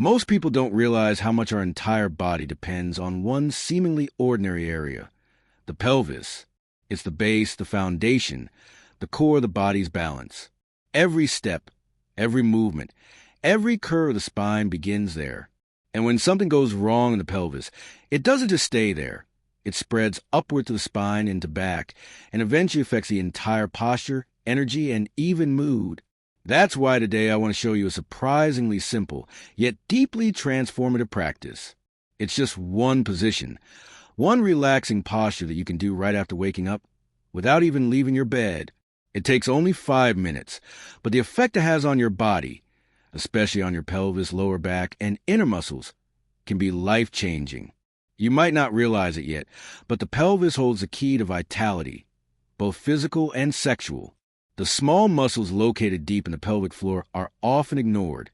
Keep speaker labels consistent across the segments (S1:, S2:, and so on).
S1: Most people don't realize how much our entire body depends on one seemingly ordinary area, the pelvis. It's the base, the foundation, the core of the body's balance. Every step, every movement, every curve of the spine begins there. And when something goes wrong in the pelvis, it doesn't just stay there. It spreads upward to the spine and to back, and eventually affects the entire posture, energy, and even mood. That's why today I want to show you a surprisingly simple, yet deeply transformative practice. It's just one position, one relaxing posture that you can do right after waking up, without even leaving your bed. It takes only 5 minutes, but the effect it has on your body, especially on your pelvis, lower back, and inner muscles, can be life-changing. You might not realize it yet, but the pelvis holds the key to vitality, both physical and sexual. The small muscles located deep in the pelvic floor are often ignored,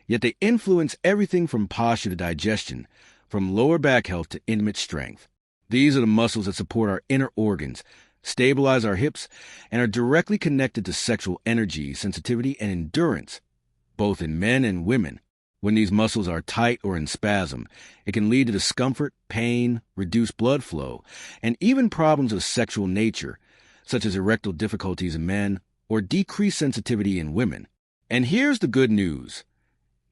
S1: yet they influence everything from posture to digestion, from lower back health to intimate strength. These are the muscles that support our inner organs, stabilize our hips, and are directly connected to sexual energy, sensitivity, and endurance, both in men and women. When these muscles are tight or in spasm, it can lead to discomfort, pain, reduced blood flow, and even problems of sexual nature, such as erectile difficulties in men or decreased sensitivity in women. And here's the good news.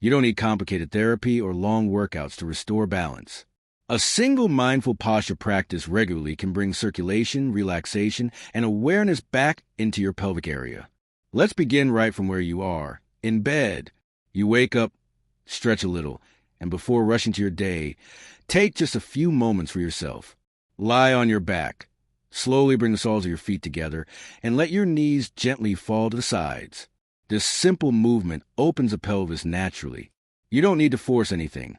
S1: You don't need complicated therapy or long workouts to restore balance. A single mindful posture practice regularly can bring circulation, relaxation, and awareness back into your pelvic area. Let's begin right from where you are. In bed, you wake up, stretch a little, and before rushing to your day, take just a few moments for yourself. Lie on your back. Slowly bring the soles of your feet together and let your knees gently fall to the sides. This simple movement opens the pelvis naturally. You don't need to force anything.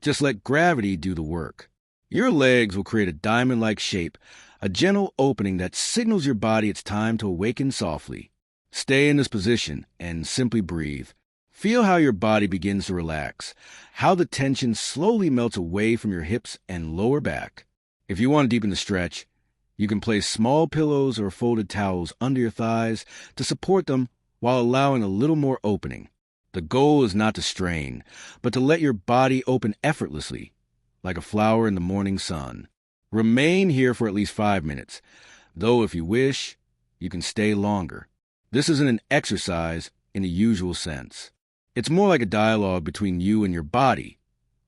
S1: Just let gravity do the work. Your legs will create a diamond-like shape, a gentle opening that signals your body it's time to awaken softly. Stay in this position and simply breathe. Feel how your body begins to relax, how the tension slowly melts away from your hips and lower back. If you want to deepen the stretch, you can place small pillows or folded towels under your thighs to support them while allowing a little more opening. The goal is not to strain, but to let your body open effortlessly, like a flower in the morning sun. Remain here for at least 5 minutes, though if you wish, you can stay longer. This isn't an exercise in the usual sense. It's more like a dialogue between you and your body,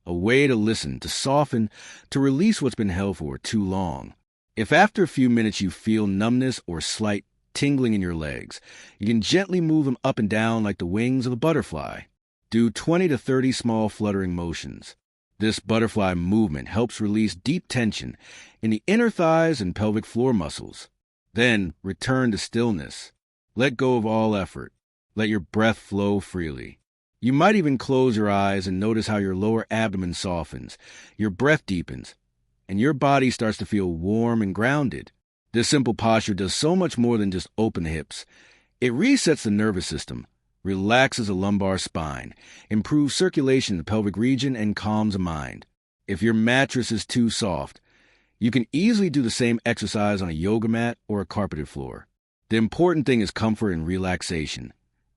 S1: a way to listen, to soften, to release what's been held for too long. If after a few minutes you feel numbness or slight tingling in your legs, you can gently move them up and down like the wings of a butterfly. Do 20 to 30 small fluttering motions. This butterfly movement helps release deep tension in the inner thighs and pelvic floor muscles. Then return to stillness. Let go of all effort. Let your breath flow freely. You might even close your eyes and notice how your lower abdomen softens, your breath deepens, and your body starts to feel warm and grounded. This simple posture does so much more than just open the hips. It resets the nervous system, relaxes the lumbar spine, improves circulation in the pelvic region, and calms the mind. If your mattress is too soft, you can easily do the same exercise on a yoga mat or a carpeted floor. The important thing is comfort and relaxation.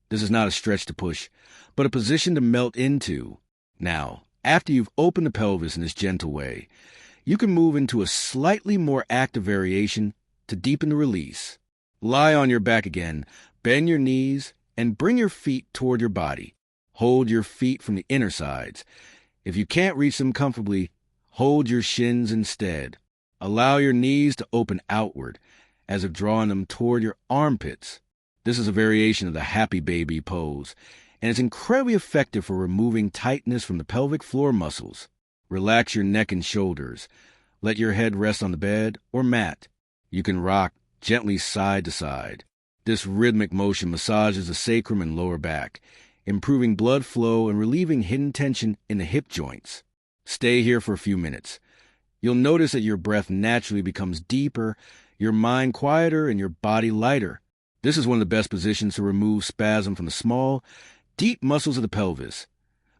S1: This is not a stretch to push, but a position to melt into. Now, after you've opened the pelvis in this gentle way, you can move into a slightly more active variation to deepen the release. Lie on your back again, bend your knees, and bring your feet toward your body. Hold your feet from the inner sides. If you can't reach them comfortably, hold your shins instead. Allow your knees to open outward, as if drawing them toward your armpits. This is a variation of the happy baby pose, and it's incredibly effective for removing tightness from the pelvic floor muscles. Relax your neck and shoulders. Let your head rest on the bed or mat. You can rock gently side to side. This rhythmic motion massages the sacrum and lower back, improving blood flow and relieving hidden tension in the hip joints. Stay here for a few minutes. You'll notice that your breath naturally becomes deeper, your mind quieter, and your body lighter. This is one of the best positions to remove spasm from the small, deep muscles of the pelvis,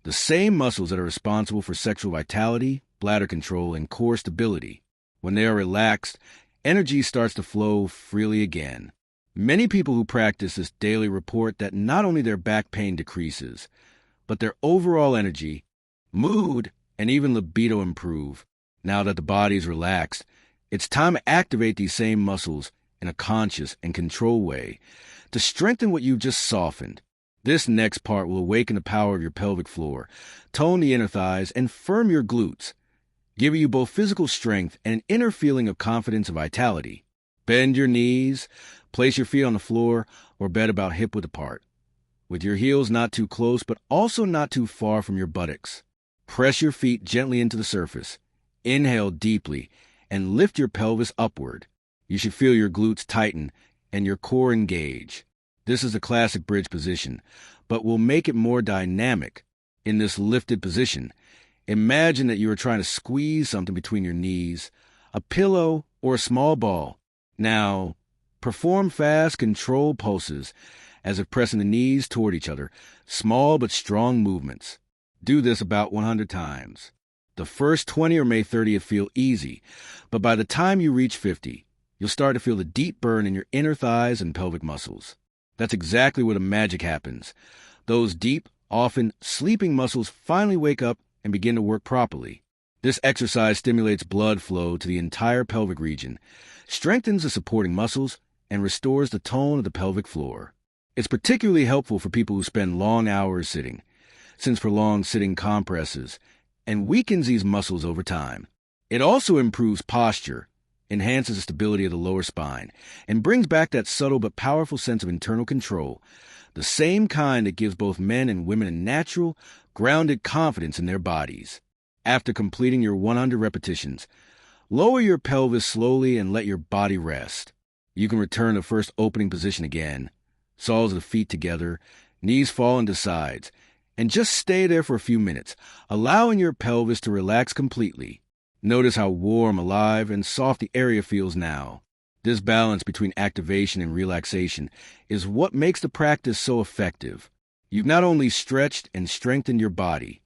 S1: the same muscles that are responsible for sexual vitality, bladder control, and core stability. When they are relaxed, energy starts to flow freely again. Many people who practice this daily report that not only their back pain decreases, but their overall energy, Mood and even libido improve. Now that the body is relaxed, it's time to activate these same muscles in a conscious and controlled way to strengthen what you've just softened. This next part will awaken the power of your pelvic floor, tone the inner thighs, and firm your glutes, giving you both physical strength and an inner feeling of confidence and vitality. Bend your knees, place your feet on the floor, or bed about hip-width apart, with your heels not too close but also not too far from your buttocks. Press your feet gently into the surface. Inhale deeply and lift your pelvis upward. You should feel your glutes tighten and your core engage. This is a classic bridge position, but we'll make it more dynamic. In this lifted position, imagine that you are trying to squeeze something between your knees, a pillow or a small ball. Now, perform fast, controlled pulses as if pressing the knees toward each other, small but strong movements. Do this about 100 times. The first 20 or May 30th feel easy, but by the time you reach 50, you'll start to feel the deep burn in your inner thighs and pelvic muscles. That's exactly where the magic happens. Those deep, often sleeping muscles finally wake up and begin to work properly. This exercise stimulates blood flow to the entire pelvic region, strengthens the supporting muscles, and restores the tone of the pelvic floor. It's particularly helpful for people who spend long hours sitting, since prolonged sitting compresses and weakens these muscles over time. It also improves posture, enhances the stability of the lower spine, and brings back that subtle but powerful sense of internal control, the same kind that gives both men and women a natural, grounded confidence in their bodies. After completing your 100 repetitions, lower your pelvis slowly and let your body rest. You can return to first opening position again, soles of the feet together, knees fall into sides, and just stay there for a few minutes, allowing your pelvis to relax completely. Notice how warm, alive, and soft the area feels now. This balance between activation and relaxation is what makes the practice so effective. You've not only stretched and strengthened your body,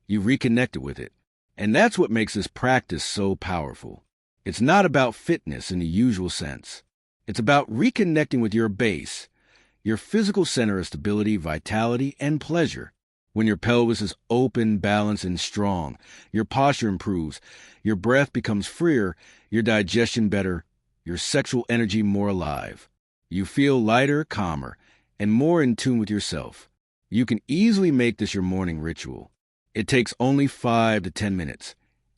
S1: you've reconnected with it. And that's what makes this practice so powerful. It's not about fitness in the usual sense. It's about reconnecting with your base, your physical center of stability, vitality, and pleasure. When your pelvis is open, balanced, and strong, your posture improves, your breath becomes freer, your digestion better, your sexual energy more alive. You feel lighter, calmer, and more in tune with yourself. You can easily make this your morning ritual. It takes only 5 to 10 minutes,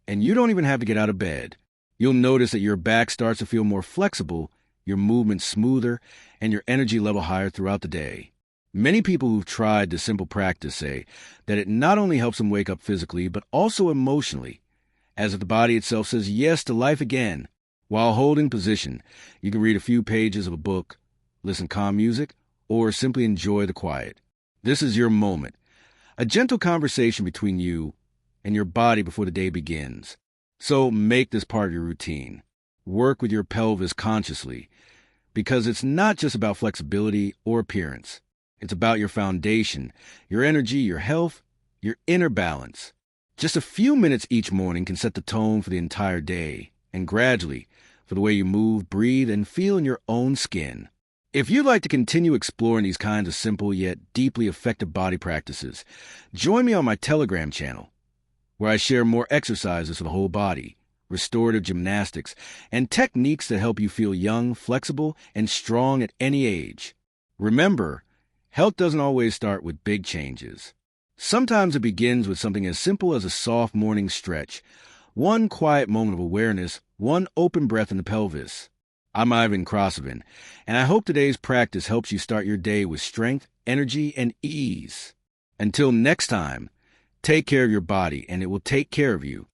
S1: and you don't even have to get out of bed. You'll notice that your back starts to feel more flexible, your movements smoother, and your energy level higher throughout the day. Many people who've tried this simple practice say that it not only helps them wake up physically, but also emotionally, as if the body itself says yes to life again. While holding position, you can read a few pages of a book, listen to calm music, or simply enjoy the quiet. This is your moment, a gentle conversation between you and your body before the day begins. So make this part of your routine. Work with your pelvis consciously, because it's not just about flexibility or appearance. It's about your foundation, your energy, your health, your inner balance. Just a few minutes each morning can set the tone for the entire day, and gradually, for the way you move, breathe, and feel in your own skin. If you'd like to continue exploring these kinds of simple yet deeply effective body practices, join me on my Telegram channel, where I share more exercises for the whole body, restorative gymnastics, and techniques that help you feel young, flexible, and strong at any age. Remember, health doesn't always start with big changes. Sometimes it begins with something as simple as a soft morning stretch, one quiet moment of awareness, one open breath in the pelvis. I'm Ivan Krasovin, and I hope today's practice helps you start your day with strength, energy, and ease. Until next time, take care of your body, and it will take care of you.